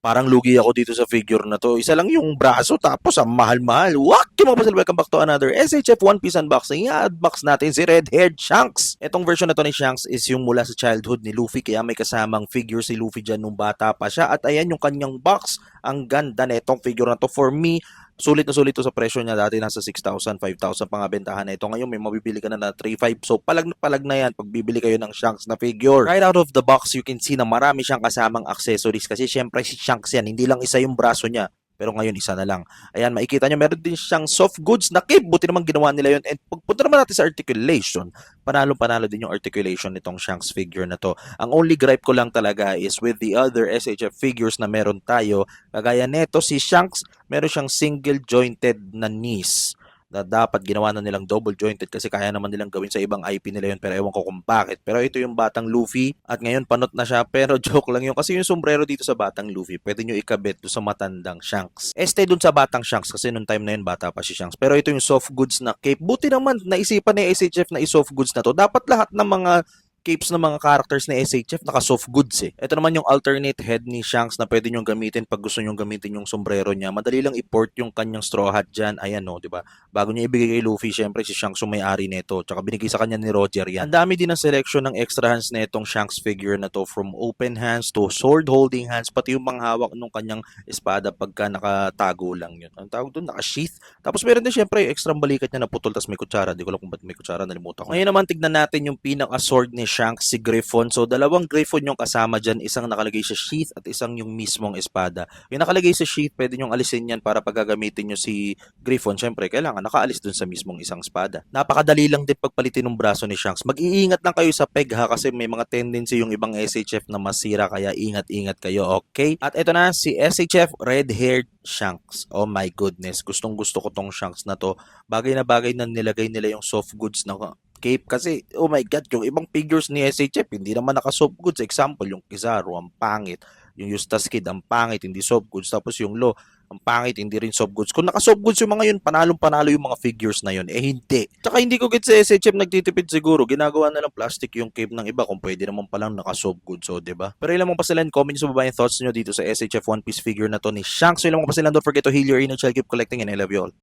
Parang lugi ako dito sa figure na to. Isa lang yung braso tapos ang mahal-mahal. What? Mga pasal, welcome back to another SHF One Piece unboxing. I-unbox natin si Red-Haired Shanks. Itong version na to ni Shanks is yung mula sa childhood ni Luffy, kaya may kasamang figure si Luffy dyan nung bata pa siya. At ayan yung kanyang box. Ang ganda na itong figure na to. For me, sulit na sulit to sa presyo niya. Dati nasa 6,000, 5,000 pa nga bentahan na ito. Ngayon may mabibili ka na 3,500. So palag na palag na yan pag bibili kayo ng Shanks na figure. Right out of the box, you can see na marami siyang kasamang accessories kasi syempre si Shanks yan. Hindi lang isa yung braso niya. Pero ngayon isa na lang. Ayan, makikita nyo, meron din siyang soft goods na cape. Buti naman ginawa nila yun. And pagpunta naman natin sa articulation, panalo-panalo din yung articulation nitong Shanks figure na to. Ang only gripe ko lang talaga is with the other SHF figures na meron tayo. Kagaya neto, si Shanks, meron siyang single jointed na knees na dapat ginawa na nilang double jointed kasi kaya naman nilang gawin sa ibang IP nila yun, pero ewan ko kung bakit. Pero ito yung batang Luffy at ngayon panot na siya, pero joke lang yun kasi yung sombrero dito sa batang Luffy pwede nyo ikabit do sa matandang Shanks. Dun sa batang Shanks kasi nung time na yun bata pa si Shanks, pero ito yung soft goods na cape. Buti naman naisipan ni SHF na i-soft goods na to. Dapat lahat ng mga capes ng mga characters na SHF naka soft goods eh. Ito naman yung alternate head ni Shanks na pwede nyong gamitin pag gusto nyong gamitin yung sombrero niya. Madali lang i-port yung kanyang straw hat dyan. Ayan no, di ba? Bago niya ibigay kay Luffy, syempre si Shanks yung may-ari nito. Tsaka binigay sa kanya ni Roger yan. Ang dami din ng selection ng extra hands na itong Shanks figure na to, from open hands to sword holding hands, pati yung panghawak ng kanyang espada pagka nakatago lang yun. Ang tawag doon, naka-sheath. Tapos meron din syempre extra balikat niya na putol, tas may kutsara. Di ko alam kung ba't may kutsara, nalimutan ko. Ngayon naman tignan natin yung pinaka-sword ni Shanks, si Griffon. So dalawang Griffon yung kasama dyan, isang nakalagay sa sheath at isang yung mismong espada. Yung nakalagay sa sheath, pwede nyong alisin yan para pag gagamitin nyo si Griffon, syempre kailangan nakaalis dun sa mismong isang espada. Napakadali lang din pagpalitin ng braso ni Shanks. Mag-iingat lang kayo sa peg ha, kasi may mga tendency yung ibang SHF na masira, kaya ingat-ingat kayo, okay? At ito na si SHF Red-Haired Shanks. Oh my goodness, gustong gusto ko tong Shanks na to. Bagay na bagay na nilagay nila yung soft goods na cape kasi oh my god, yung ibang figures ni SHF hindi naman naka soft goods. Example, yung Kizaru ang pangit, yung Eustace Kid ang pangit, hindi soft goods, tapos yung Law ang pangit, hindi rin soft goods. Kung naka soft goods yung mga yun, panalong-panalo yung mga figures na yun. Hindi. Tsaka hindi ko gets sa SHF nagtitipid siguro. Ginagawa na lang plastic yung cape ng iba kung pwede naman palang naka soft goods, so 'di ba? Pero ilang mo pa sila, comment nyo sa baba yung thoughts nyo dito sa SHF One Piece figure na to ni Shanks. So ilang mo pa sila, don't forget to heal your inner child, keep collecting, and I love you all.